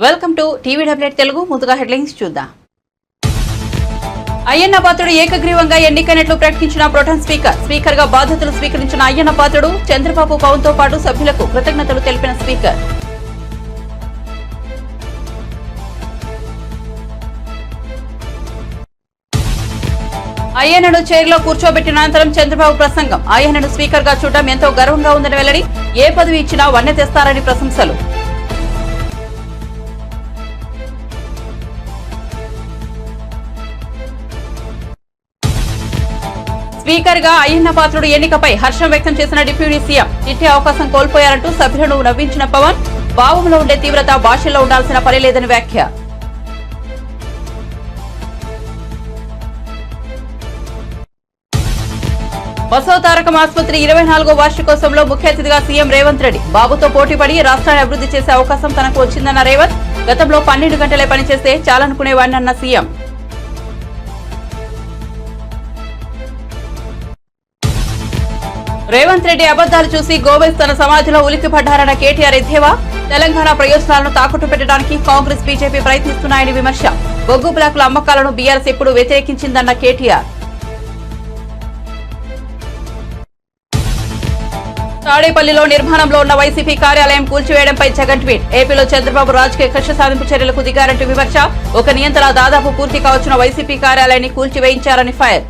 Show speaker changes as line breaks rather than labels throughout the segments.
Welcome to TV డబ్ల్యూట్ తెలుగు. ముందుగా headlines చూద్దాం. అయ్యన్న పాత్రుడు ఏకగ్రీవంగా ఎన్నికైనట్లు ప్రకటించిన ప్రొటెం స్పీకర్ గా బాధ్యతలు స్వీకరించిన అయ్యన్న పాత్రుడు చంద్రబాబు పవన్ తో పాటు సభ్యులకు కృతజ్ఞతలు తెలిపిన స్పీకర్. అయ్యన్నను చైర్లో కూర్చోబెట్టిన అనంతరం చంద్రబాబు ప్రసంగం. అయ్యన్నను స్పీకర్ గా చూడడం ఎంతో గర్వంగా ఉందని వెల్లడి. ఏ పదవి ఇచ్చినా వన్నె తెస్తారని ప్రశంసలు. స్పీకర్ గా అయ్యన్న పాత్రుడు ఎన్నికపై హర్షం వ్యక్తం చేసిన డిప్యూటీ సీఎం. తిట్టే అవకాశం కోల్పోయారంటూ సభ్యులను నవ్వించిన పవన్. భావంలో ఉండే తీవ్రత భాషల్లో ఉండాల్సిన పని లేదని వ్యాఖ్య. బసవతారకం ఆసుపత్రి 24వ వార్షికోత్సవంలో ముఖ్య అతిథిగా సీఎం రేవంత్ రెడ్డి. బాబుతో పోటీపడి రాష్ట్రాన్ని అభివృద్ధి చేసే అవకాశం తనకు వచ్చిందన్న రేవంత్. గతంలో 12 గంటలే పనిచేస్తే చాలనుకునేవాడినన్న సీఎం. రేవంత్ రెడ్డి అబద్దాలు చూసి గోవెస్ తన సమాధిలో ఉలిక్కిపడ్డారన్న కేటీఆర్ ఎద్దేవా. తెలంగాణ ప్రయోజనాలను తాకట్టు పెట్టడానికి కాంగ్రెస్ బీజేపీ ప్రయత్నిస్తున్నాయని విమర్శ. బొగ్గు బ్లాకుల అమ్మకాలను బీఆర్ఎస్ ఎప్పుడు వ్యతిరేకించిందన్న కేటీఆర్. తాడేపల్లిలో నిర్మాణంలో ఉన్న వైసీపీ కార్యాలయం కూల్చివేయడంపై జగన్ ట్వీట్. ఏపీలో చంద్రబాబు రాజకీయ కక్ష సాధింపు చర్యలకు దిగారంటూ విమర్శ. ఒక నియంత్రణ దాదాపు పూర్తి కావచ్చిన వైసీపీ కార్యాలయాన్ని కూల్చివేయించారని ఫైర్.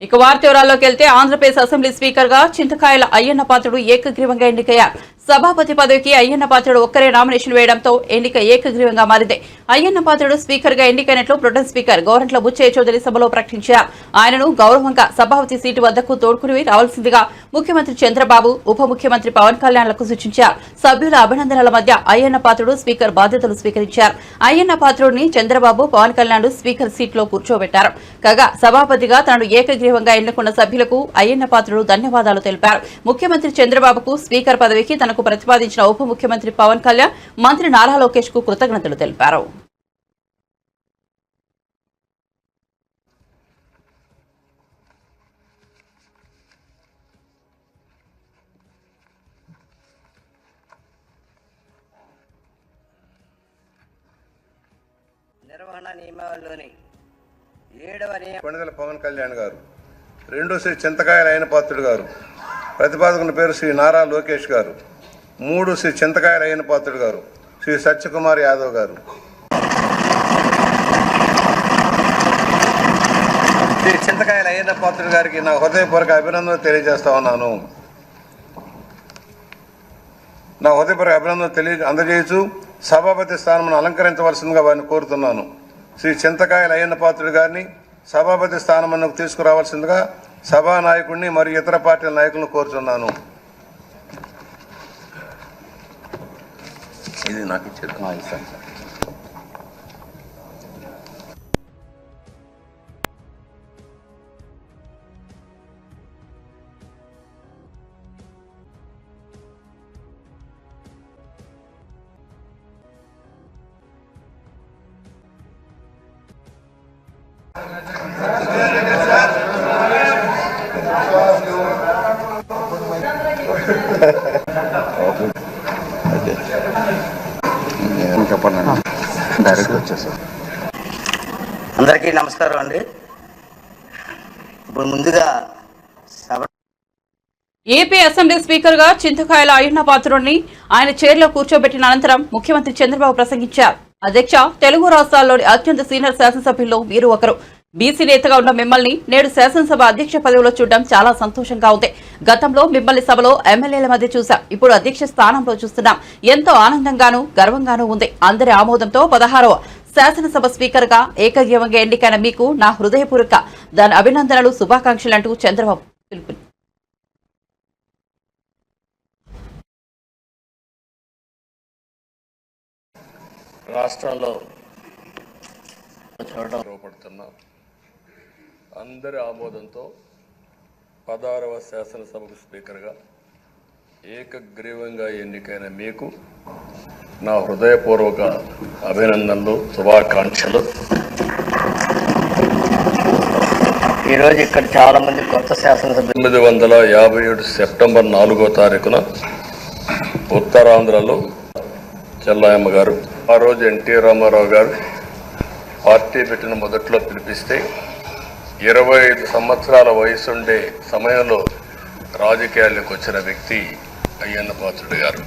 ఇక వార్త వివరాల్లోకి వెళ్తే ఆంధ్రప్రదేశ్ అసెంబ్లీ స్పీకర్ గా చింతకాయల అయ్యన్న పాత్రుడు ఏకగ్రీవంగా ఎన్నికయ్యారు. సభాపతి పదవికి అయ్యన్న పాత్రుడు ఒక్కరే నామినేషన్ వేయడంతో ఎన్నిక ఏకగ్రీవంగా మారింది. అయ్యన్న పాత్రుడు స్పీకర్ గా ఎన్నికైనట్లు ప్రొటెం స్పీకర్ గోరంట్ల బుచ్చయ్య చౌదరి సభలో ప్రకటించారు. ఆయనను గౌరవంగా సభాపతి సీటు వద్దకు తోడ్కుని రావాల్సిందిగా ముఖ్యమంత్రి చంద్రబాబు, ఉప ముఖ్యమంత్రి పవన్ కళ్యాణ్లకు సూచించారు. సభ్యుల అభినందనల మధ్య అయ్యన్న పాత్రుడు స్పీకర్ బాధ్యతలు స్వీకరించారు. అయ్యన్న పాత్రుడిని చంద్రబాబు, పవన్ కళ్యాణ్ స్పీకర్ సీట్లో కూర్చోబెట్టారు. కాగా సభాపతిగా తనను ఏకగ్రీవంగా ఎన్నుకున్న సభ్యులకు అయ్యన్న పాత్రుడు ధన్యవాదాలు తెలిపారు. ముఖ్యమంత్రి చంద్రబాబుకు స్పీకర్ పదవికి తనకు ప్రతిపాదించిన ఉప ముఖ్యమంత్రి పవన్ కళ్యాణ్, మంత్రి నారా లోకేష్ కు కృతజ్ఞతలు తెలిపారు.
నిర్వహణ నియమావళిలోని 7వ నియమం
కొణిదెల పవన్ కళ్యాణ్ గారు, రెండో శ్రీ చింతకాయల అయ్యన్న పాత్రుడు గారు, ప్రతిపాదకుని పేరు శ్రీ నారా లోకేష్ గారు, 3 శ్రీ చింతకాయల అయ్యన్న పాత్రుడు గారు, శ్రీ సత్యకుమార్ యాదవ్ గారు. శ్రీ చింతకాయల అయ్యన్న పాత్రుడు గారికి నా హృదయపూర్వక అభినందనలు తెలియజేస్తా ఉన్నాను. నా హృదయపూర్వక అభినందనలు అందజేయచ్చు సభాపతి స్థానం అలంకరించవలసిందిగా వారిని కోరుతున్నాను. శ్రీ చింతకాయల అయ్యన్న పాత్రుడు గారిని సభాపతి స్థానం తీసుకురావాల్సిందిగా సభా నాయకుడిని మరియు ఇతర పార్టీల నాయకులను కోరుతున్నాను. ఇది నాకు ఇచ్చేది.
అందరికీ నమస్కారం అండి. ఇప్పుడు ముందుగా
ఏపీ అసెంబ్లీ స్పీకర్ గా చింతకాయల అయ్యన్న పాత్రుడిని ఆయన చైర్లో కూర్చోబెట్టిన అనంతరం ముఖ్యమంత్రి చంద్రబాబు ప్రసంగించారు. అధ్యక్ష, తెలుగు రాష్ట్రాల్లోని అత్యంత సీనియర్ శాసనసభ్యుల్లో మీరు ఒకరు. బీసీ నేతగా ఉన్న మిమ్మల్ని నేడు శాసనసభ అధ్యక్ష పదవిలో చూడడం చాలా సంతోషంగా ఉంది. గతంలో మిమ్మల్ని సభలో ఎమ్మెల్యేల మధ్య చూశాం, ఇప్పుడు అధ్యక్ష స్థానంలో చూస్తున్నాం. ఎంతో ఆనందంగానూ గర్వంగానూ ఉంది. అందరి ఆమోదంతో 16వ శాసనసభ స్పీకర్ గా ఏకగ్రీవంగా ఎన్నికైన మీకు నా హృదయపూర్వక దాని అభినందనలు, శుభాకాంక్షలంటూ చంద్రబాబు పిలుపు.
రాష్ట్రంలో అందరి ఆమోదంతో 16వ శాసనసభకు స్పీకర్గా ఏకగ్రీవంగా ఎన్నికైన మీకు నా హృదయపూర్వక అభినందనలు, శుభాకాంక్షలు.
ఈరోజు ఇక్కడ చాలా మంది కొత్త శాసనసభ్యులు
1957 సెప్టెంబర్ 4వ తారీఖున ఉత్తరాంధ్రలో చెల్లాయమ్మ గారు, ఆ రోజు ఎన్టీ రామారావు గారు పార్టీ పెట్టిన మొదట్లో పిలిపిస్తే 25 సంవత్సరాల వయసుండే సమయంలో రాజకీయాల్లోకి వచ్చిన వ్యక్తి అయ్యన్న పాత్రుడు గారు.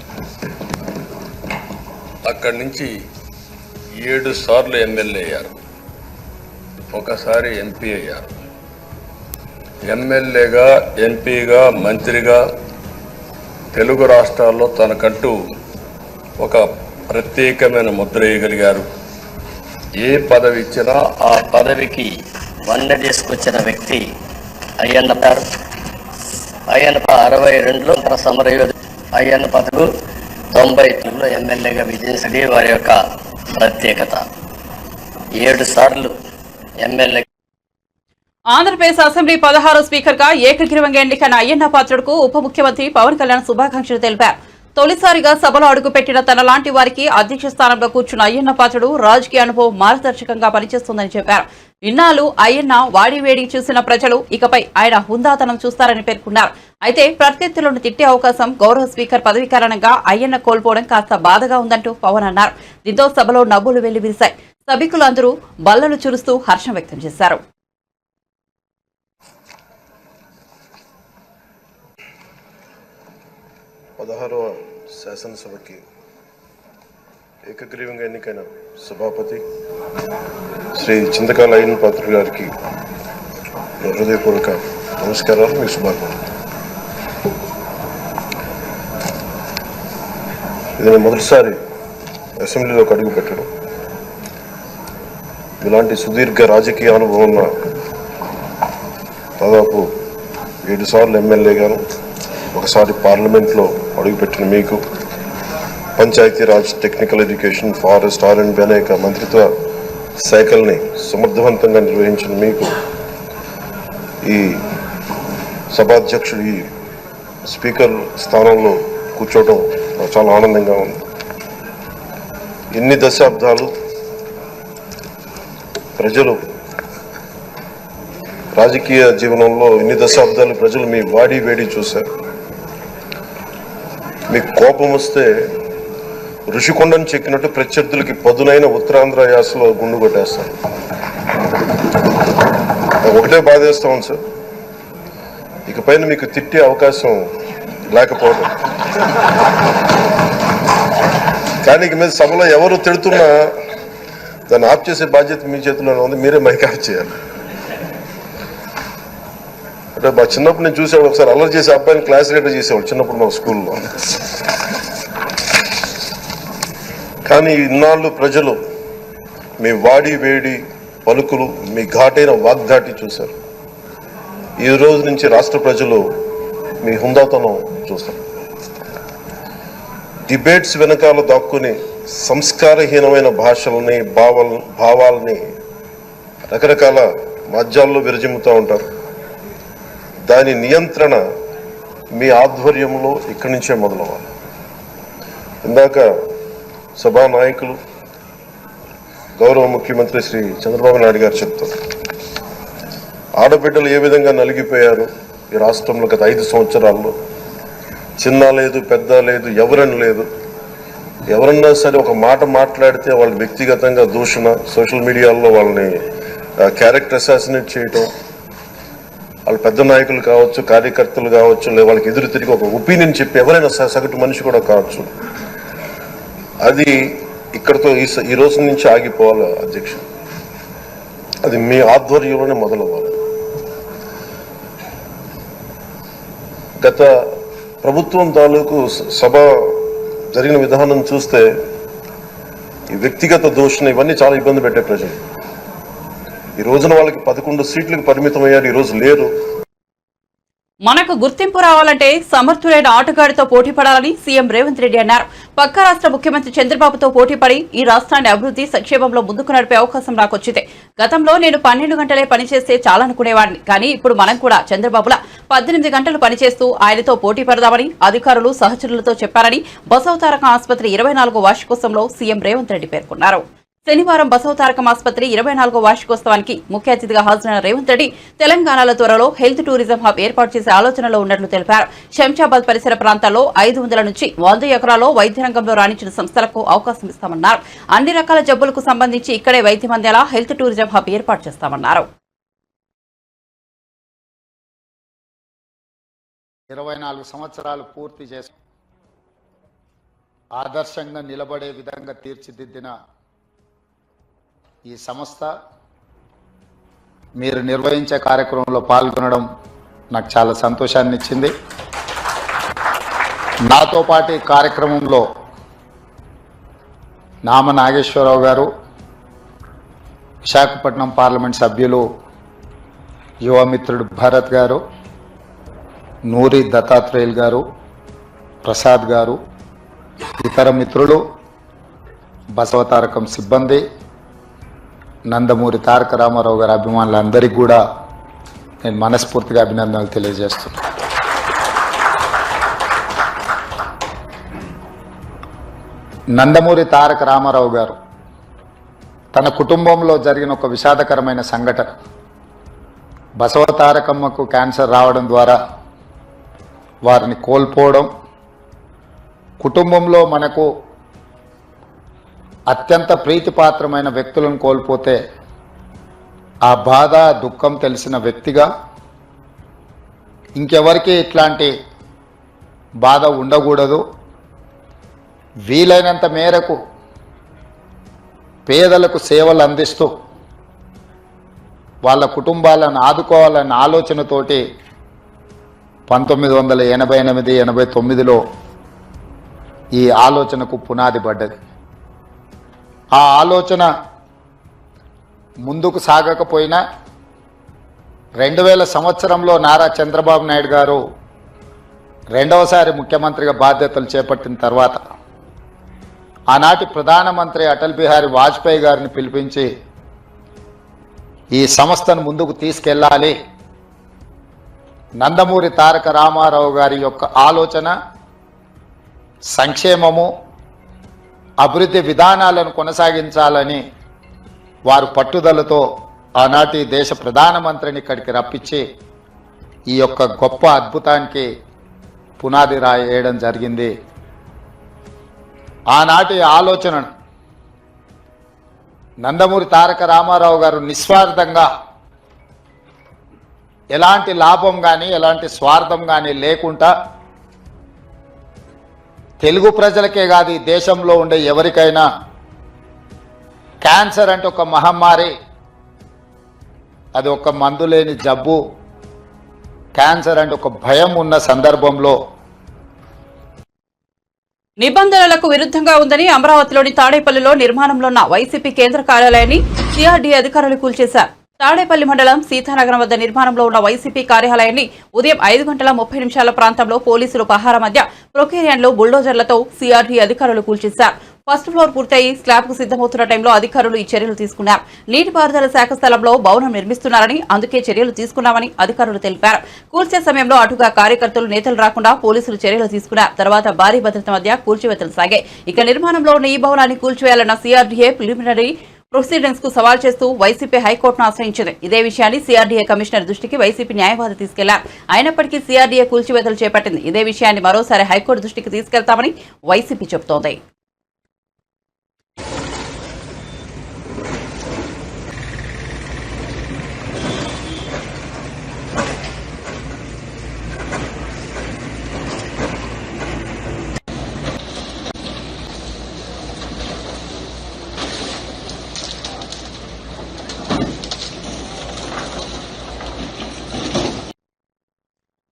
అక్కడి నుంచి 7 సార్లు ఎమ్మెల్యే అయ్యారు, ఒకసారి ఎంపీ అయ్యారు. ఎమ్మెల్యేగా, ఎంపీగా, మంత్రిగా తెలుగు రాష్ట్రాల్లో తనకంటూ ఒక ప్రత్యేకమైన ముద్ర వేయగలిగారు. ఏ పదవి ఇచ్చినా
ఆ పదవికి వన్న చేసుకొచ్చిన వ్యక్తి అయ్యన్న గారు. అయ్యన్న 62లో సమరయోధుడు. అయ్యన్న పదవి 92లో ఎమ్మెల్యేగా విజయించడి వారి యొక్క ప్రత్యేకత. 7 సార్లు ఎమ్మెల్యే.
ఆంధ్రప్రదేశ్ అసెంబ్లీ 16వ స్పీకర్ గా ఏకగ్రీవంగా ఎన్నికైన అయ్యన్న పాత్రుడుకు ఉప ముఖ్యమంత్రి పవన్ కళ్యాణ్ శుభాకాంక్షలు తెలిపారు. తొలిసారిగా సభలో అడుగుపెట్టిన తన లాంటి వారికి అధ్యక్ష స్థానంలో కూర్చున్న అయ్యన్న పాత్రుడు రాజకీయ అనుభవం మార్గదర్శకంగా పనిచేస్తుందని చెప్పారు. ఇన్నాళ్లు అయ్యన్న వాడివేడి చూసిన ప్రజలు ఇకపై ఆయన హుందాతనం చూస్తారని పేర్కొన్నారు. అయితే ప్రత్యర్థులను తిట్టే అవకాశం గౌరవ స్పీకర్ పదవి కారణంగా అయ్యన్న కోల్పోవడం కాస్త బాధగా ఉందంటూ పవన్ అన్నారు. దీంతో సభలో నవ్వులు వెల్లివిరిశాయి. సభికులందరూ బల్లలు చురుస్తూ హర్షం వ్యక్తం చేశారు.
16వ శాసనసభకి ఏకగ్రీవంగా ఎన్నికైన సభాపతి శ్రీ చింతకాయల అయ్యన్న పాత్రుడు గారికి హృదయపూర్వక నమస్కారాలు, మీ శుభాకాంక్షలు. ఇది నేను మొదటిసారి అసెంబ్లీలోకి అడుగు పెట్టడం. ఇలాంటి సుదీర్ఘ రాజకీయ అనుభవం ఉన్న దాదాపు 7 సార్లు ఎమ్మెల్యేగాను, ఒకసారి పార్లమెంట్లో అడుగుపెట్టిన మీకు, పంచాయతీరాజ్, టెక్నికల్ ఎడ్యుకేషన్, ఫారెస్ట్, ఆర్&బి అనేక మంత్రిత్వ శాఖల్ని సమర్థవంతంగా నిర్వహించిన మీకు ఈ సభాధ్యక్షుడు, ఈ స్పీకర్ స్థానంలో కూర్చోవడం నాకు చాలా ఆనందంగా ఉంది. ఇన్ని దశాబ్దాలు ప్రజలు రాజకీయ జీవనంలో ఇన్ని దశాబ్దాలు ప్రజలు మీ వాడి వేడి చూశారు. మీకు కోపం వస్తే ఋషికొండను చెక్కినట్టు ప్రత్యర్థులకి పదునైన ఉత్తరాంధ్ర యాసలో గుండు కొట్టేస్తారు. ఒకటే బాధేస్తాం సార్, ఇకపైన మీకు తిట్టే అవకాశం లేకపోవడం. కానీ ఇక మీద సభలో ఎవరు తిడుతున్నా దాన్ని ఆఫ్ చేసే బాధ్యత మీ చేతిలోనే ఉంది. మీరే మైక్ ఆఫ్ చేయాలి. అంటే మా చిన్నప్పుడు నేను చూసేవాడు, ఒకసారి అల్లరి చేసే అబ్బాయిని క్లాస్ లీడర్ చేసేవాడు చిన్నప్పుడు మా స్కూల్లో. కానీ ఇన్నాళ్ళు ప్రజలు మీ వాడి వేడి పలుకులు, మీ ఘాటైన వాగ్దాటి చూశారు. ఈ రోజు నుంచి రాష్ట్ర ప్రజలు మీ హుందాతనం చూస్తారు. డిబేట్స్ వెనకాల దాక్కుని సంస్కారహీనమైన భాషల్ని, భావాలని రకరకాల మాధ్యాల్లో విరజిమ్ముతూ ఉంటారు. దాని నియంత్రణ మీ ఆధ్వర్యంలో ఇక్కడి నుంచే మొదలవ్వాలి. ఇందాక సభా నాయకులు, గౌరవ ముఖ్యమంత్రి శ్రీ చంద్రబాబు నాయుడు గారు చెప్తారు, ఆడబిడ్డలు ఏ విధంగా నలిగిపోయారు ఈ రాష్ట్రంలో గత 5 సంవత్సరాల్లో. చిన్న లేదు, పెద్ద లేదు, ఎవరని లేదు. ఎవరన్నా సరే ఒక మాట మాట్లాడితే వాళ్ళు వ్యక్తిగతంగా దూషణ, సోషల్ మీడియాలో వాళ్ళని క్యారెక్టర్ అసాసినేట్ చేయటం, వాళ్ళు పెద్ద నాయకులు కావచ్చు, కార్యకర్తలు కావచ్చు, లేదా వాళ్ళకి ఎదురు తిరిగి ఒక ఒపీనియన్ చెప్పి ఎవరైనా సగటు మనిషి కూడా కావచ్చు, అది ఇక్కడతో ఈ రోజు నుంచి ఆగిపోవాలి అధ్యక్ష. అది మీ ఆధ్వర్యంలోనే మొదలవ్వాలి. గత ప్రభుత్వం తాలూకు సభ జరిగిన విధానం చూస్తే ఈ వ్యక్తిగత దూషణ ఇవన్నీ చాలా ఇబ్బంది పెట్టే ప్రజలు. ఈ రోజున వాళ్ళకి 11 సీట్లకు పరిమితం అయ్యారు, ఈ రోజు లేరు.
మనకు గుర్తింపు రావాలంటే సమర్థులైన ఆటగాడితో పోటీ పడాలని సీఎం రేవంత్ రెడ్డి అన్నారు. పక్క రాష్ట్ర ముఖ్యమంత్రి చంద్రబాబుతో పోటీపడి ఈ రాష్ట్రాన్ని అభివృద్ధి సంక్షేమంలో ముందుకు నడిపే అవకాశం నాకు వచ్చింది. గతంలో నేను 12 గంటలే పనిచేస్తే చాలనుకునేవాడిని. కానీ ఇప్పుడు మనం కూడా చంద్రబాబులా 18 గంటలు పనిచేస్తూ ఆయనతో పోటీ పడదామని అధికారులు, సహచరులతో చెప్పారని బసవతారక ఆసుపత్రి 24వ వార్షికోత్సవంలో సీఎం రేవంత్ రెడ్డి పేర్కొన్నారు. శనివారం బసవతారకం ఆసుపత్రి 24వ వార్షికోత్సవానికి ముఖ్య అతిథిగా హాజరైన రేవంత్ రెడ్డి తెలంగాణలో త్వరలో హెల్త్ టూరిజం హబ్ ఏర్పాటు చేసే ఆలోచనలో ఉన్నట్లు తెలిపారు. శంషాబాద్ పరిసర ప్రాంతాల్లో 500 నుంచి 100 ఎకరాల్లో వైద్య రంగంలో రాణించిన సంస్థలకు అవకాశం ఇస్తామన్నారు. అన్ని రకాల జబ్బులకు సంబంధించి ఇక్కడే వైద్యం అందేలా హెల్త్ టూరిజం హబ్ ఏర్పాటు చేస్తామన్నారు.
24 సంవత్సరాలు పూర్తి చేసి ఆదర్శంగా నిలబడే విధంగా తీర్చిదిద్దిన ఈ సంస్థ మీరు నిర్వహించే కార్యక్రమంలో పాల్గొనడం నాకు చాలా సంతోషాన్ని ఇచ్చింది. నాతో పాటు ఈ కార్యక్రమంలో నామ నాగేశ్వరరావు గారు, విశాఖపట్నం పార్లమెంట్ సభ్యులు యువమిత్రుడు భరత్ గారు, నూరి దత్తాత్రేయులు గారు, ప్రసాద్ గారు, ఇతర మిత్రులు, బసవతారకం సిబ్బంది, నందమూరి తారక రామారావు గారి అభిమానులందరికీ కూడా నేను మనస్ఫూర్తిగా అభినందనలు తెలియజేస్తున్నాను. నందమూరి తారక రామారావు గారు తన కుటుంబంలో జరిగిన ఒక విషాదకరమైన సంఘటన, బసవతారకమ్మకు క్యాన్సర్ రావడం ద్వారా వారిని కోల్పోవడం, కుటుంబంలో మనకు అత్యంత ప్రీతిపాత్రమైన వ్యక్తులను కోల్పోతే ఆ బాధ దుఃఖం తెలిసిన వ్యక్తిగా ఇంకెవరికి ఇట్లాంటి బాధ ఉండకూడదు, వీలైనంత మేరకు పేదలకు సేవలు అందిస్తూ వాళ్ళ కుటుంబాలను ఆదుకోవాలన్న ఆలోచనతోటి 1988-89లో ఈ ఆలోచనకు పునాది పడ్డది. ఆ ఆలోచన ముందుకు సాగకపోయినా 2000 సంవత్సరంలో నారా చంద్రబాబు నాయుడు గారు రెండవసారి ముఖ్యమంత్రిగా బాధ్యతలు చేపట్టిన తర్వాత ఆనాటి ప్రధానమంత్రి అటల్ బిహారీ వాజ్పేయి గారిని పిలిపించి ఈ సంస్థను ముందుకు తీసుకెళ్ళాలి, నందమూరి తారక రామారావు గారి యొక్క ఆలోచన, సంక్షేమము, అభివృద్ధి విధానాలను కొనసాగించాలని వారు పట్టుదలతో ఆనాటి దేశ ప్రధానమంత్రిని ఇక్కడికి రప్పించి ఈ యొక్క గొప్ప అద్భుతానికి పునాది రాయడం జరిగింది. ఆనాటి ఆలోచనను నందమూరి తారక రామారావు గారు నిస్వార్థంగా ఎలాంటి లాభం కానీ ఎలాంటి స్వార్థం కానీ లేకుండా తెలుగు ప్రజలకే కాదు ఈ దేశంలో ఉండే ఎవరికైనా క్యాన్సర్ అంటే ఒక మహమ్మారి, అది ఒక మందు లేని జబ్బు, క్యాన్సర్ అంటే ఒక భయం ఉన్న సందర్భంలో
నిబంధనలకు విరుద్ధంగా ఉందని అమరావతిలోని తాడేపల్లిలో నిర్మాణంలో ఉన్న వైసీపీ కేంద్ర కార్యాలయాన్ని సిఆర్డీఏ అధికారులు కూల్చేశారు. తాడేపల్లి మండలం సీతానగరం వద్ద నిర్మాణంలో ఉన్న వైసీపీ కార్యాలయాన్ని ఉదయం 5:30 ప్రాంతంలో పోలీసులు పహారా మధ్య ప్రొకేరియన్లో బుల్డోజర్లతో సిఆర్డీఏ అధికారులు కూల్చేశారు. ఫస్ట్ ఫ్లోర్ పూర్తయి స్లాబ్ కు సిద్దమవుతున్న టైంలో అధికారులు ఈ చర్యలు తీసుకున్నారు. నీటిపారుదల శాఖ స్థలంలో భవనం నిర్మిస్తున్నారని, అందుకే చర్యలు తీసుకున్నామని అధికారులు తెలిపారు. కూల్చే సమయంలో అటుగా కార్యకర్తలు, నేతలు రాకుండా పోలీసులు చర్యలు తీసుకున్నారు. తర్వాత భారీ భద్రత మధ్య కూల్చివేతలు సాగాయి. ఇక నిర్మాణంలో ఉన్న ఈ భవనాన్ని కూల్చివేయాలన్న సిఆర్డీఏ ప్రిలిమినరీ ప్రొసీడింగ్స్ కు సవాల్ చేస్తూ వైసీపీ హైకోర్టును ఆశ్రయించింది. ఇదే విషయాన్ని సిఆర్డీఏ కమిషనర్ దృష్టికి వైసీపీ న్యాయవాది తీసుకెళ్లారు. అయినప్పటికీ సిఆర్డీఏ కూల్చివేతలు చేపట్టింది. ఇదే విషయాన్ని మరోసారి హైకోర్టు దృష్టికి తీసుకెళ్తామని వైసీపీ చెబుతోంది.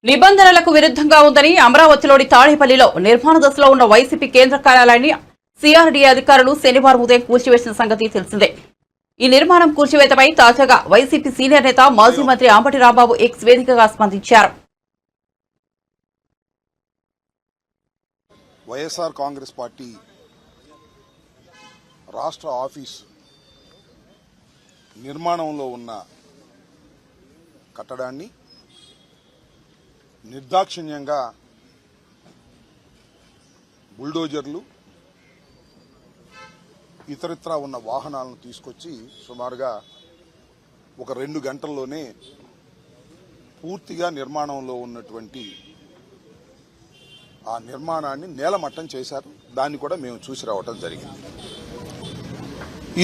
నిబంధనలకు విరుద్ధంగా ఉందని అమరావతిలోని తాడేపల్లిలో నిర్మాణ దశలో ఉన్న వైసీపీ కేంద్ర కార్యాలయాన్ని సిఆర్డీఏ అధికారులు శనివారం ఉదయం కూల్చివేసిన సంగతి తెలిసిందే. ఈ నిర్మాణం కూల్చివేతపై తాజాగా వైసీపీ సీనియర్ నేత మాజీ మంత్రి అంబటి రాంబాబు ఎక్స్ వేదికగా స్పందించారు.
వైఎస్ఆర్ కాంగ్రెస్ పార్టీ రాష్ట్ర ఆఫీస్ నిర్మాణంలో ఉన్న కట్టడాన్ని నిర్దాక్షిణ్యంగా బుల్డోజర్లు, ఇతరిత్రా ఉన్న వాహనాలను తీసుకొచ్చి సుమారుగా ఒక 2 గంటల్లోనే పూర్తిగా నిర్మాణంలో ఉన్నటువంటి ఆ నిర్మాణాన్ని నేలమట్టం చేశారు. దాన్ని కూడా మేము చూసి రావటం జరిగింది.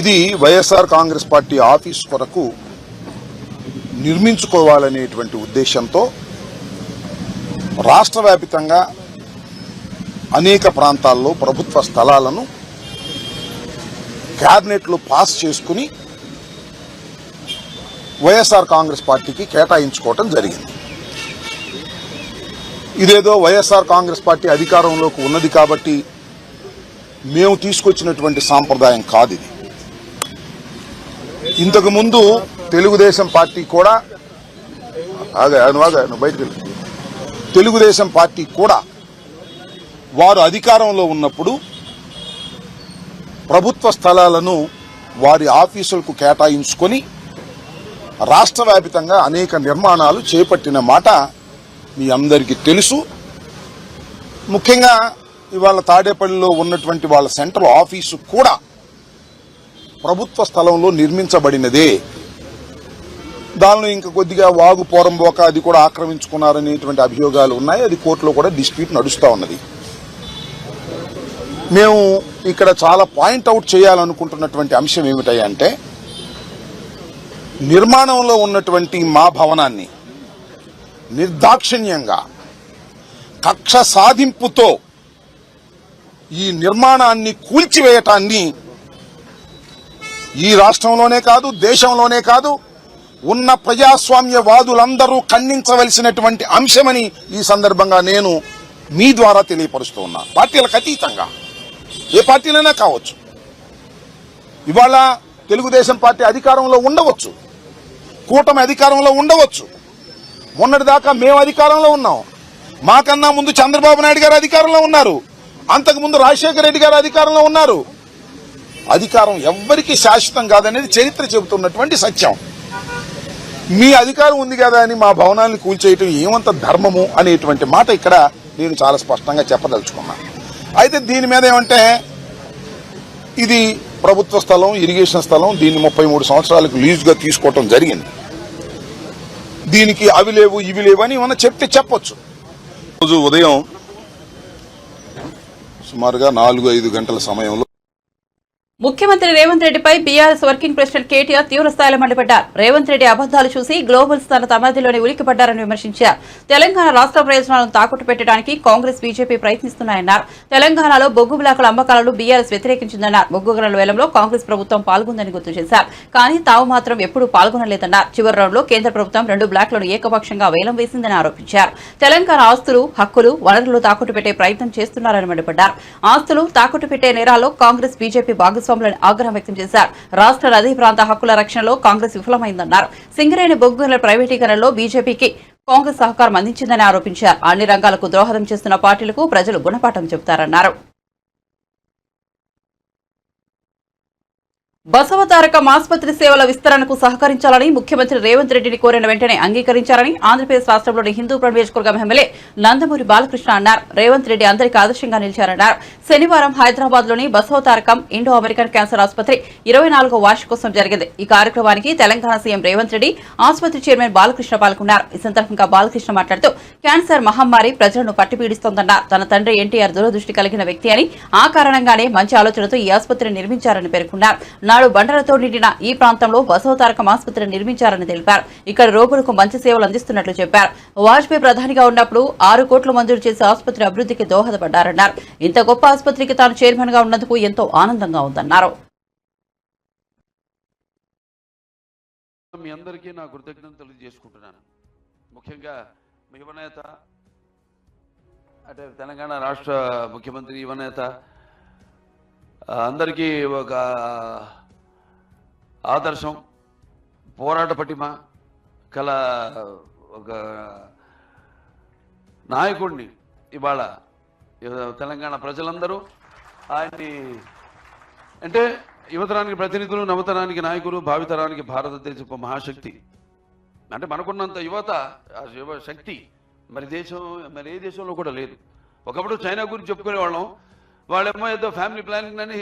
ఇది వైఎస్ఆర్ కాంగ్రెస్ పార్టీ ఆఫీస్ కొరకు నిర్మించుకోవాలనేటువంటి ఉద్దేశంతో రాష్ట్ర వ్యాప్తంగా అనేక ప్రాంతాల్లో ప్రభుత్వ స్థలాలను క్యాబినెట్లో పాస్ చేసుకుని వైఎస్ఆర్ కాంగ్రెస్ పార్టీకి కేటాయించుకోవటం జరిగింది. ఇదేదో వైఎస్ఆర్ కాంగ్రెస్ పార్టీ అధికారంలోకి ఉన్నది కాబట్టి మేము తీసుకొచ్చినటువంటి సాంప్రదాయం కాదు. ఇది ఇంతకు ముందు తెలుగుదేశం పార్టీ కూడా బయటకు తెలుగుదేశం పార్టీ కూడా వారు అధికారంలో ఉన్నప్పుడు ప్రభుత్వ స్థలాలను వారి ఆఫీసులకు కేటాయించుకొని రాష్ట్ర వ్యాప్తంగా అనేక నిర్మాణాలు చేపట్టిన మాట మీ అందరికీ తెలుసు. ముఖ్యంగా ఇవాళ తాడేపల్లిలో ఉన్నటువంటి వాళ్ళ సెంట్రల్ ఆఫీసు కూడా ప్రభుత్వ స్థలంలో నిర్మించబడినదే. దానిలో ఇంకా కొద్దిగా వాగు పోరంబోక అది కూడా ఆక్రమించుకున్నారనేటువంటి అభియోగాలు ఉన్నాయి. అది కోర్టులో కూడా డిస్ప్యూట్ నడుస్తూ ఉన్నది. మేము ఇక్కడ చాలా పాయింట్అవుట్ చేయాలనుకుంటున్నటువంటి అంశం ఏమిటంటే నిర్మాణంలో ఉన్నటువంటి మా భవనాన్ని నిర్దాక్షిణ్యంగా కక్ష సాధింపుతో ఈ నిర్మాణాన్ని కూల్చివేయటాన్ని ఈ రాష్ట్రంలోనే కాదు దేశంలోనే కాదు ఉన్న ప్రజాస్వామ్యవాదులందరూ ఖండించవలసినటువంటి అంశమని ఈ సందర్భంగా నేను మీ ద్వారా తెలియపరుస్తూ ఉన్నా. పార్టీలకు అతీతంగా ఏ పార్టీలైనా కావచ్చు. ఇవాళ తెలుగుదేశం పార్టీ అధికారంలో ఉండవచ్చు, కూటమి అధికారంలో ఉండవచ్చు. మొన్నటిదాకా మేము అధికారంలో ఉన్నాం. మాకన్నా ముందు చంద్రబాబు నాయుడు గారు అధికారంలో ఉన్నారు. అంతకుముందు రాజశేఖర రెడ్డి గారు అధికారంలో ఉన్నారు. అధికారం ఎవ్వరికీ శాశ్వతం కాదనేది చరిత్ర చెబుతున్నటువంటి సత్యం. మీ అధికారం ఉంది కదా అని మా భవనాన్ని కూల్చేయటం ఏమంత ధర్మము అనేటువంటి మాట ఇక్కడ నేను చాలా స్పష్టంగా చెప్పదలుచుకున్నా. అయితే దీని మీద ఏమంటే ఇది ప్రభుత్వ స్థలం, ఇరిగేషన్ స్థలం. దీన్ని 33 సంవత్సరాలకు లీజుగా తీసుకోవటం జరిగింది. దీనికి అవి లేవు ఇవి లేవు అని ఏమన్నా చెప్తే చెప్పొచ్చు. రోజు ఉదయం సుమారుగా 4-5 గంటల సమయంలో
ముఖ్యమంత్రి రేవంత్ రెడ్డిపై బీఆర్ఎస్ వర్కింగ్ ప్రెసిడెంట్ కేటీఆర్ తీవ్రస్థాయిలో మండిపడ్డారు. రేవంత్ రెడ్డి అబద్దాలు చూసి గ్లోబల్స్ తన సమాధిలోనే ఉలిక్కిపడ్డారని విమర్శించారు. తెలంగాణ రాష్ట్ర ప్రయోజనాలను తాకట్టు పెట్టడానికి కాంగ్రెస్ బీజేపీ ప్రయత్నిస్తున్నాయన్నారు. తెలంగాణలో బొగ్గు బ్లాకుల అమ్మకాలను బీఆర్ఎస్ వ్యతిరేకించిందన్నారు. బొగ్గు గనుల వేలంలో కాంగ్రెస్ ప్రభుత్వం పాల్గొందని గుర్తు చేశారు. కానీ తాము మాత్రం ఎప్పుడూ పాల్గొనలేదన్నారు. చివరి రౌండ్లో కేంద్ర ప్రభుత్వం 2 బ్లాకులను ఏకపక్షంగా వేలం వేసిందని ఆరోపించారు. తెలంగాణ ఆస్తులు, హక్కులు, వనరులు తాకట్టు పెట్టే ప్రయత్నం చేస్తున్నారని మండిపడ్డారు. ఆస్తులు తాకట్టు పెట్టే నేరాల్లో కాంగ్రెస్ బీజేపీ భాగస్వాములను ఆగ్రహం వ్యక్తం చేశారు. రాష్ట్ర నదీ ప్రాంత హక్కుల రక్షణలో కాంగ్రెస్ విఫలమైందన్నారు. సింగరేణి బొగ్గు గనుల ప్రైవేటీకరణలో బీజేపీకి కాంగ్రెస్ సహకారం అందించిందని ఆరోపించారు. అన్ని రంగాలకు ద్రోహదం చేస్తున్న పార్టీలకు ప్రజలు గుణపాఠం చెబుతారన్నారు. బసవతారకం ఆసుపత్రి సేవల విస్తరణకు సహకరించాలని ముఖ్యమంత్రి రేవంత్ రెడ్డిని కోరిన వెంటనే అంగీకరించారని ఆంధ్రప్రదేశ్ రాష్ట్రంలోని హిందూపురం నియోజకవర్గం ఎమ్మెల్యే నందమూరి బాలకృష్ణ అన్నారు. రేవంత్ రెడ్డి అందరికీ ఆదర్శంగా నిలిచారన్నారు. శనివారం హైదరాబాద్ లోని బసవతారకం ఇండో అమెరికన్ క్యాన్సర్ ఆసుపత్రి 24వ వార్షికోత్సవం జరిగింది. ఈ కార్యక్రమానికి తెలంగాణ సీఎం రేవంత్ రెడ్డి, ఆసుపత్రి చైర్మన్ బాలకృష్ణ పాల్గొన్నారు. ఈ సందర్భంగా బాలకృష్ణ మాట్లాడుతూ క్యాన్సర్ మహమ్మారి ప్రజలను పట్టిపీడిస్తోందన్నారు. తన తండ్రి ఎన్టీఆర్ దూరదృష్టి కలిగిన వ్యక్తి అని, ఆ కారణంగానే మంచి ఆలోచనతో ఈ ఆసుపత్రిని నిర్మించారని పేర్కొన్నారు. నాడు బండలతో నిండిన ఈ ప్రాంతంలో బసవతారకం ఆసుపత్రిని నిర్మించారని తెలిపారు. ఇక్కడ రోగులకు మంచి సేవలు అందిస్తున్నట్లు చెప్పారు. వాజ్పేయి ప్రధానిగా ఉన్నప్పుడు 6 కోట్లు మంజూరు చేసి ఆసుపత్రి అభివృద్ధికి దోహదపడ్డారన్నారు. ఇంత గొప్ప ఆసుపత్రికి తాను చైర్మన్ గా ఉన్నందుకు ఎంతో ఆనందంగా ఉందన్నారు.
మీ అందరికీ నా కృతజ్ఞతలు తెలియజేసుకుంటున్నాను. ముఖ్యంగా మీ యువనేత, అంటే తెలంగాణ రాష్ట్ర ముఖ్యమంత్రి యువనేత అందరికీ ఒక ఆదర్శం, పోరాట పటిమ కల ఒక నాయకుడిని ఇవాళ తెలంగాణ ప్రజలందరూ ఆయన్ని, అంటే యువతరానికి ప్రతినిధులు, నవతరానికి నాయకులు, భావితరానికి భారతదేశపు మహాశక్తి. అంటే మనకున్నంత యువత, యువ శక్తి మరి ఏ దేశంలో కూడా లేదు. ఒకప్పుడు చైనా గురించి చెప్పుకునేవాళ్ళం. వాళ్ళేమో ఏదో ఫ్యామిలీ ప్లానింగ్ అని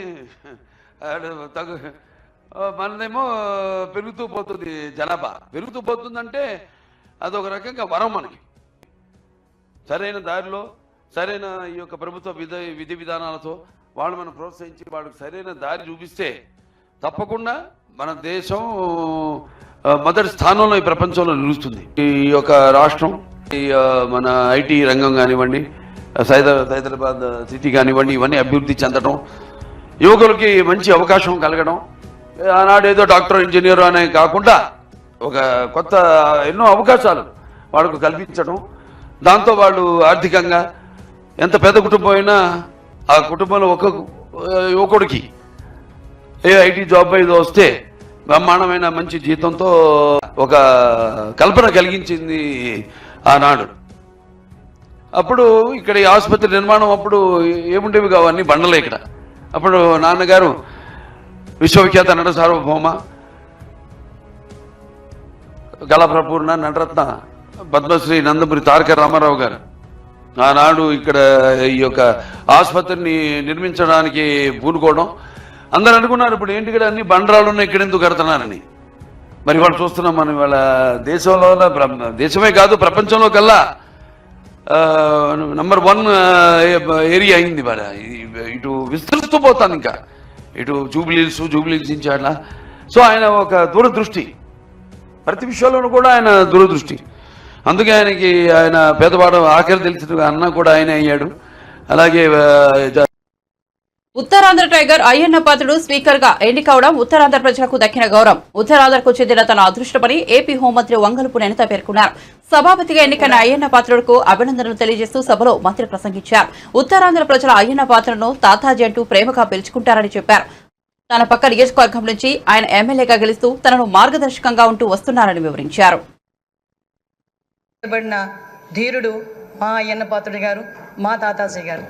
మనదేమో పెరుగుతూ పోతుంది జనాభా. పెరుగుతూ పోతుందంటే అదొక రకంగా వరం మనకి. సరైన దారిలో సరైన ఈ యొక్క ప్రభుత్వ విధి విధానాలతో వాళ్ళు మనం ప్రోత్సహించి వాళ్ళకి సరైన దారి చూపిస్తే తప్పకుండా మన దేశం మొదటి స్థానంలో ఈ ప్రపంచంలో నిలుస్తుంది. ఈ యొక్క రాష్ట్రం ఈ మన ఐటీ రంగం కానివ్వండి, హైదరాబాద్ సిటీ కానివ్వండి, ఇవన్నీ అభివృద్ధి చెందడం, యువకులకి మంచి అవకాశం కలగడం, ఆనాడు ఏదో డాక్టర్ ఇంజనీర్ అనే కాకుండా ఒక కొత్త ఎన్నో అవకాశాలు వాళ్ళకు కల్పించడం, దాంతో వాళ్ళు ఆర్థికంగా ఎంత పెద్ద కుటుంబం అయినా ఆ కుటుంబంలో ఒక యువకుడికి ఏ ఐటీ జాబ్ ఏదో వస్తే బ్రహ్మాండమైన మంచి జీతంతో ఒక కల్పన కలిగించింది ఆనాడు. అప్పుడు ఇక్కడ ఈ ఆసుపత్రి నిర్మాణం అప్పుడు ఏముండేవి కావన్నీ బండలే ఇక్కడ. అప్పుడు నాన్నగారు విశ్వవిఖ్యాత నట సార్వభౌమ కళాప్రపూర్ణ నటరత్న పద్మశ్రీ నందమూరి తారక రామారావు గారు ఆనాడు ఇక్కడ ఈ యొక్క ఆసుపత్రిని నిర్మించడానికి పూనుకోవడం. అందరూ అనుకున్నారు ఇప్పుడు ఏంటి ఇక్కడ అన్ని బండరాళ్ళు ఉన్నాయి, ఇక్కడ ఎందుకు కడుతున్నారని. మరి వాళ్ళు చూస్తున్నాం మనం ఇవాళ దేశంలో, దేశమే కాదు ప్రపంచంలో కల్లా నంబర్ 1 ఏరియా అయింది ఇవాళ. ఇటు విస్తరిస్తూ పోతాను, ఇంకా ఇటు జూబ్లీహిల్స్ నుంచి అట్లా. సో ఆయన ఒక దూరదృష్టి, ప్రతి విషయంలోనూ కూడా ఆయన దూరదృష్టి. అందుకే ఆయన పేదవాడు ఆఖరి తెలిసిన అన్న కూడా ఆయన అయ్యాడు. అలాగే
ఉత్తరాంధ్ర టైగర్ అయ్యన్న పాత్రుడు స్పీకర్ గా ఎన్నికవడం ఉత్తరాంధ్ర ప్రజలకు దక్కిన గౌరవం. ఉత్తరాంధ్రకు చెందిన తన అదృష్టమని ఏపీ హోంమంత్రి వంగలపూడి అనిత పేర్కొన్నారు. సభాపతిగా ఎన్నికైన అయ్యన్న పాత్రుడుకు అభినందనలు తెలియజేస్తూ సభలో మంత్రి ప్రసంగించారు. ఉత్తరాంధ్ర ప్రజల అయ్యన్న పాత్రను తాతాజీ అంటూ ప్రేమగా పిలుచుకుంటారని చెప్పారు. తన పక్క నియోజకవర్గం నుంచి ఆయన ఎమ్మెల్యేగా గెలుస్తూ తనను మార్గదర్శకంగా ఉంటూ వస్తున్నారని వివరించారు.
ధీరుడు మా అయ్యన్న పాత్రుడి గారు, మా తాతాజీ గారు.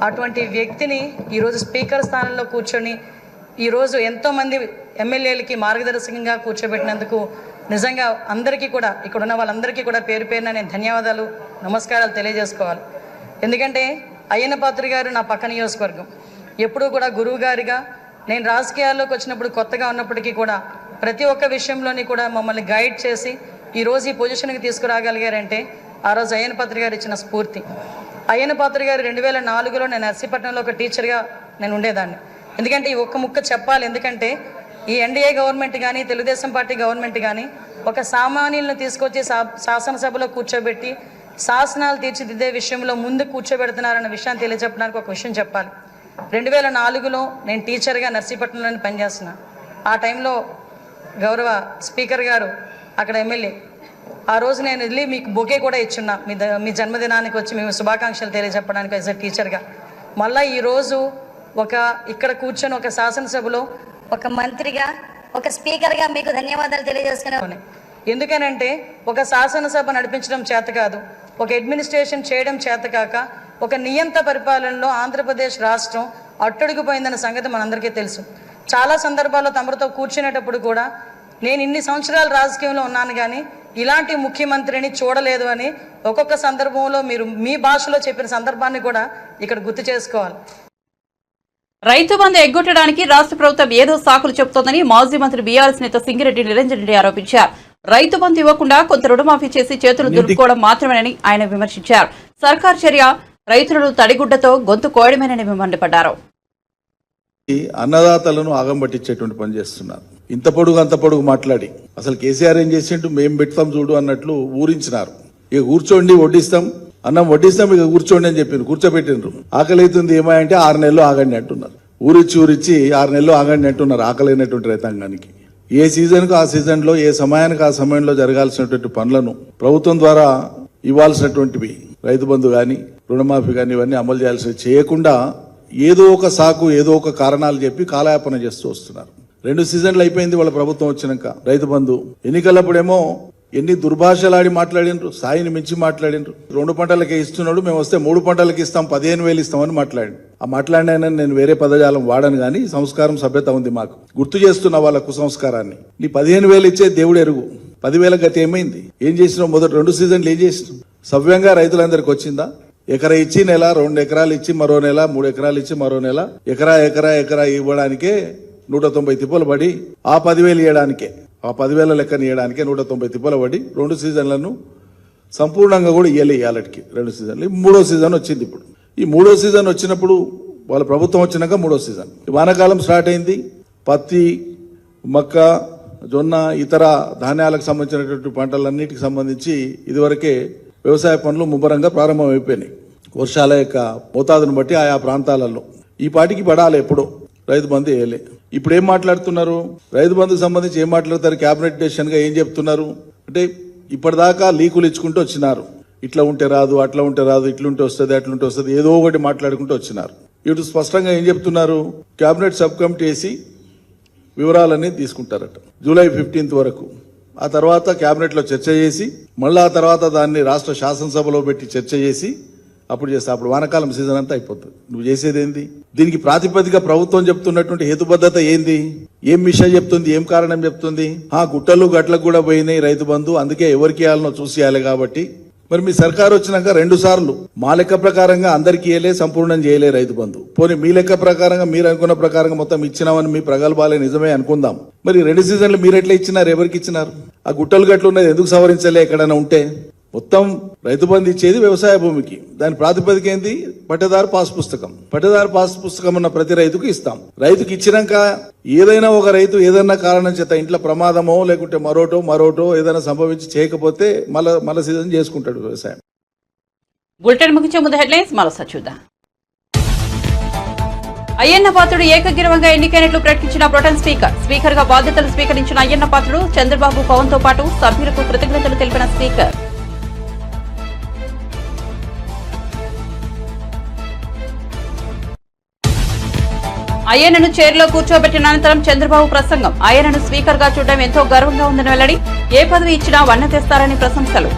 అటువంటి వ్యక్తిని ఈరోజు స్పీకర్ స్థానంలో కూర్చొని ఈరోజు ఎంతోమంది ఎమ్మెల్యేలకి మార్గదర్శకంగా కూర్చోబెట్టినందుకు నిజంగా అందరికీ కూడా, ఇక్కడ ఉన్న వాళ్ళందరికీ కూడా పేరు పేరున నేను ధన్యవాదాలు, నమస్కారాలు తెలియజేసుకోవాలి. ఎందుకంటే అయ్యన్న పాత్రుడి గారు నా పక్క నియోజకవర్గం. ఎప్పుడూ కూడా గురువు గారిగా నేను రాజకీయాల్లోకి వచ్చినప్పుడు కొత్తగా ఉన్నప్పటికీ కూడా ప్రతి ఒక్క విషయంలోని కూడా మమ్మల్ని గైడ్ చేసి ఈరోజు ఈ పొజిషన్కి తీసుకురాగలిగారంటే ఆ రోజు అయ్యన్న పాత్రుడి గారు ఇచ్చిన స్ఫూర్తి. అయ్యన్న పాత్రుడి గారు 2004లో నేను నర్సీపట్నంలో ఒక టీచర్గా నేను ఉండేదాన్ని. ఎందుకంటే ఈ ఒక్క ముక్క చెప్పాలి, ఎందుకంటే ఈ ఎన్డీఏ గవర్నమెంట్ కానీ తెలుగుదేశం పార్టీ గవర్నమెంట్ కానీ ఒక సామాన్యులను తీసుకొచ్చి శాసనసభలో కూర్చోబెట్టి శాసనాలు తీర్చిదిద్దే విషయంలో ముందు కూర్చోబెడుతున్నారన్న విషయాన్ని తెలియజెప్పడానికి ఒక విషయం చెప్పాలి. 2004లో నేను టీచర్గా నర్సీపట్నంలోనే పనిచేస్తున్నాను. ఆ టైంలో గౌరవ స్పీకర్ గారు అక్కడ ఎమ్మెల్యే. ఆ రోజు నేను వెళ్ళి మీకు బొకే కూడా ఇచ్చున్నా, మీ జన్మదినానికి వచ్చి మేము శుభాకాంక్షలు తెలియజెప్పడానికి యాజ్ ఎ టీచర్గా. మళ్ళీ ఈరోజు ఇక్కడ కూర్చొని ఒక శాసనసభలో
ఒక మంత్రిగా, ఒక స్పీకర్గా మీకు ధన్యవాదాలు తెలియజేసుకున్నాను.
ఎందుకనంటే ఒక శాసనసభ నడిపించడం చేత కాదు, ఒక అడ్మినిస్ట్రేషన్ చేయడం చేత కాక ఒక నియంత పరిపాలనలో ఆంధ్రప్రదేశ్ రాష్ట్రం అట్టడుగుపోయిందన్న సంగతి మనందరికీ తెలుసు. చాలా సందర్భాల్లో తమరితో కూర్చునేటప్పుడు కూడా నేను ఇన్ని సంవత్సరాలు రాజకీయంలో ఉన్నాను కానీ ఇలాంటి ముఖ్యమంత్రిని చూడలేదు అని ఒక్కొక్క సందర్భంలో మీరు మీ భాషలో చెప్పిన సందర్భాన్ని కూడా ఇక్కడ గుర్తు చేసుకోవాలి.
రైతు బంధు ఎగ్గొట్టడానికి రాష్ట్ర ప్రభుత్వం ఏదో సాకులు చెబుతోందని మాజీ మంత్రి బీఆర్ఎస్ నేత సింగిరెడ్డి నిరంజన్ రెడ్డి ఆరోపించారు. రైతు బంధు ఇవ్వకుండా కొంత రుణమాఫీ చేసి చేతులు దులుపుకోవడం మాత్రమేనని ఆయన విమర్శించారు. సర్కార్ చర్య రైతులను తడిగుడ్డతో గొంతు కోయడమేనని మండిపడ్డారు.
అన్నదాతలను ఆగంబట్టించేటువంటి పని చేస్తున్నారు. ఇంత పొడుగు అంత పొడుగు మాట్లాడి అసలు కేసీఆర్ ఏం చేసిండు, మేం పెడతాం చూడు అన్నట్లు ఊరించినారు. ఇక కూర్చోండి వడ్డిస్తాం, అన్నం వడ్డిస్తాం, ఇక కూర్చోండి అని చెప్పిండ్రు, కూర్చోబెట్టిండ్రు. ఆకలి అవుతుంది ఏమంటే 6 నెలలు ఆగండి అంటున్నారు. ఊరిచ్చి 6 నెలలు ఆగండి అంటున్నారు ఆకలైనటువంటి రైతాంగానికి. ఏ సీజన్కు ఆ సీజన్లో, ఏ సమయానికి ఆ సమయంలో జరగాల్సినటువంటి పనులను ప్రభుత్వం ద్వారా ఇవ్వాల్సినటువంటివి రైతు బంధు కానీ రుణమాఫీ కానీ ఇవన్నీ అమలు చేయాల్సి చేయకుండా ఏదో ఒక సాకు, ఏదో ఒక కారణాలు చెప్పి కాలయాపన చేస్తూ వస్తున్నారు. 2 సీజన్లు అయిపోయింది వాళ్ళ ప్రభుత్వం వచ్చినాక. రైతు బంధు ఎన్నికలప్పుడేమో ఎన్ని దుర్భాషలాడి మాట్లాడిండ్రు, స్థాయిని మించి మాట్లాడిండ్రు. 2 పంటలకే ఇస్తున్నాడు, మేము వస్తే 3 పంటలకి ఇస్తాం, 15,000 ఇస్తామని మాట్లాడిండు. ఆ మాట్లాడినా నేను వేరే పదజాలం వాడను కానీ సంస్కారం సభ్యత ఉంది మాకు. గుర్తు చేస్తున్నా వాళ్ళ కుసంస్కారాన్ని. నీ 15,000 ఇచ్చే దేవుడు ఎరుగు, 10,000 గతి ఏమైంది? ఏం చేసినావు? మొదటి 2 సీజన్లు ఏం చేసినావు? సవ్యంగా రైతులందరికి వచ్చిందా? ఎకరా ఇచ్చి నెల, 2 ఎకరాలు ఇచ్చి మరో నెల, 3 ఎకరాలు ఇచ్చి మరో నెల, ఎకరా ఇవ్వడానికే 190 తిప్పలు పడి ఆ 10,000 ఇవ్వడానికే, ఆ 10,000 లెక్కన ఇవ్వడానికే 190 తిప్పలు పడి 2 సీజన్లను సంపూర్ణంగా కూడా ఇవ్వలే. ఇవాళకి 2 సీజన్లు, 3వ సీజన్ వచ్చింది. ఇప్పుడు ఈ 3వ సీజన్ వచ్చినప్పుడు వాళ్ళ ప్రభుత్వం వచ్చినాక 3వ సీజన్ వానాకాలం స్టార్ట్ అయింది. పత్తి, మక్క, జొన్న, ఇతర ధాన్యాలకు సంబంధించినటువంటి పంటలన్నిటికి సంబంధించి ఇదివరకే వ్యవసాయ పనులు ముమ్మరంగా ప్రారంభమైపోయినాయి. వర్షాల యొక్క మోతాదును బట్టి ఆయా ప్రాంతాలలో ఈ పాటికి పడాలి. ఎప్పుడో రైతు బంధు వేయలే. ఇప్పుడు ఏం మాట్లాడుతున్నారు? రైతు బంధుకు సంబంధించి ఏం మాట్లాడతారు? కేబినెట్ డెసిషన్ గా ఏం చెప్తున్నారు అంటే ఇప్పటిదాకా లీకులు ఇచ్చుకుంటూ వచ్చినారు. ఇట్లా ఉంటే రాదు, అట్లా ఉంటే రాదు, ఇట్లుంటే వస్తుంది, అట్లుంటే వస్తుంది, ఏదో ఒకటి మాట్లాడుకుంటూ వచ్చినారు. ఇటు స్పష్టంగా ఏం చెప్తున్నారు? కేబినెట్ సబ్ కమిటీ వేసి వివరాలన్నీ తీసుకుంటారట జూలై 15 వరకు. ఆ తర్వాత కేబినెట్లో చర్చ చేసి మళ్ళీ ఆ తర్వాత దాన్ని రాష్ట్ర శాసనసభలో పెట్టి చర్చ చేసి అప్పుడు చేస్తా. అప్పుడు వానాకాలం సీజన్ అంతా అయిపోతుంది. నువ్వు చేసేది ఏంది? దీనికి ప్రాతిపదిక ప్రభుత్వం చెప్తున్నటువంటి హేతుబద్ధత ఏంది? ఏం విషయం చెప్తుంది? ఏం కారణం చెప్తుంది? గుట్టలు గట్లకు కూడా పోయినాయి రైతు బంధు, అందుకే ఎవరికి ఇవ్వాలనో చూసేయాలి. కాబట్టి మరి మీ సర్కారు వచ్చినాక 2 సార్లు మా లెక్క ప్రకారంగా అందరికీ ఇయ్యలే, సంపూర్ణం చేయలే రైతు బంధు. పోనీ మీ లెక్క ప్రకారంగా మీరు అనుకున్న ప్రకారంగా మొత్తం ఇచ్చినామని మీ ప్రగల్భాలే నిజమే అనుకుందాం. మరి 2 సీజన్లు మీరు ఎట్లా ఇచ్చినారు? ఎవరికి ఇచ్చినారు? ఆ గుట్టలు గట్లు ఉన్నది ఎందుకు సవరించలే? ఎక్కడైనా ఉంటే మొత్తం రైతు బంధు ఇచ్చేది వ్యవసాయ భూమికి. దాని ప్రాతిపదిక ఏంది? పట్టేదారు పాస్ పుస్తకం. పట్టేదారు పాస్ పుస్తకం ఉన్న ప్రతి రైతుకు ఇస్తాం. రైతుకి ఇచ్చినాక ఏదైనా ఒక రైతు ఏదైనా కారణం చేత ఇంట్లో ప్రమాదమో లేకుంటే మరోటో ఏదైనా సంభవించి చేయకపోతే మళ్ళా సీజన్ చేసుకుంటాడు వ్యవసాయం.
బులెటిన్ ముగించే ముందు హెడ్లైన్స్ మరోసారి చూద్దాం. అయ్యన్న పాత్రుడు ఏకగ్రీవంగా ఎన్నికైనట్లు ప్రకటించిన ప్రొటెం స్పీకర్ గా బాధ్యతలు స్వీకరించిన అయ్యన్న పాత్రుడు చంద్రబాబు, పవన్ తో పాటు సభ్యులకు కృతజ్ఞతలు తెలిపిన స్పీకర్. అయ్యన్నను చైర్లో కూర్చోబెట్టిన అనంతరం చంద్రబాబు ప్రసంగం. అయ్యన్నను స్పీకర్ గా చూడడం ఎంతో గర్వంగా ఉందని వెల్లడి. ఏ పదవి ఇచ్చినా వన్నె తెస్తారని ప్రశంసలు.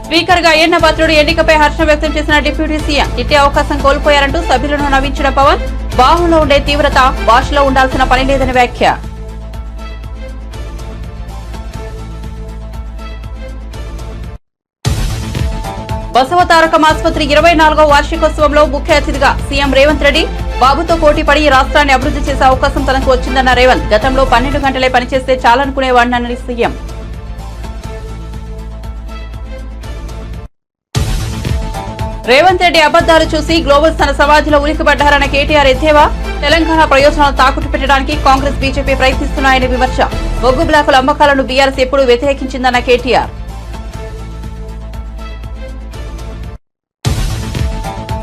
స్పీకర్ గా అయ్యన్న పాత్రుడు ఎన్నికపై హర్షం వ్యక్తం చేసిన డిప్యూటీ సీఎం. ఇట్టే అవకాశం కోల్పోయారంటూ సభ్యులను నవ్వించిన పవన్. బాహులో ఉండే తీవ్రత భాషలో ఉండాల్సిన పని లేదని వ్యాఖ్య. బసవతారకం ఆసుపత్రి 24వ వార్షికోత్సవంలో ముఖ్య అతిథిగా సీఎం రేవంత్ రెడ్డి. బాబుతో పోటీపడి రాష్ట్రాన్ని అభివృద్ధి చేసే అవకాశం తనకు వచ్చిందన్న రేవంత్. గతంలో 12 గంటలే పనిచేస్తే చాలనుకునేవాడినని సీఎం. రేవంత్ రెడ్డి అబద్దాలు చూసి గ్లోబల్స్ తన సమాధిలో ఉలికిపడ్డారన్న కేటీఆర్ ఎద్దేవా. తెలంగాణ ప్రయోజనాలు తాకట్టు పెట్టడానికి కాంగ్రెస్, బీజేపీ ప్రయత్నిస్తున్నాయని విమర్శ. బొగ్గు బ్లాకుల అమ్మకాలను బీఆర్ఎస్ ఎప్పుడూ వ్యతిరేకించిందన్న కేటీఆర్.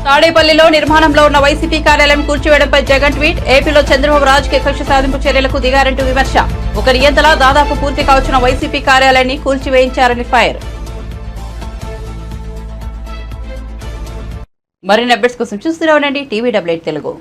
తాడేపల్లిలో నిర్మాణంలో ఉన్న వైసీపీ కార్యాలయం కూల్చివేయడంపై జగన్ ట్వీట్. ఏపీలో చంద్రబాబు రాజకీయ కక్ష సాధింపు చర్యలకు దిగారంటూ విమర్శ. ఒక నియంతలా దాదాపు పూర్తి కావచ్చిన వైసీపీ కార్యాలయాన్ని కూల్చివేయించారని ఫైర్. మరిన్ని అప్డేట్స్ కోసం చూస్తూనే ఉండండి టీవీ డబ్ల్యూఎయిట్ తెలుగు.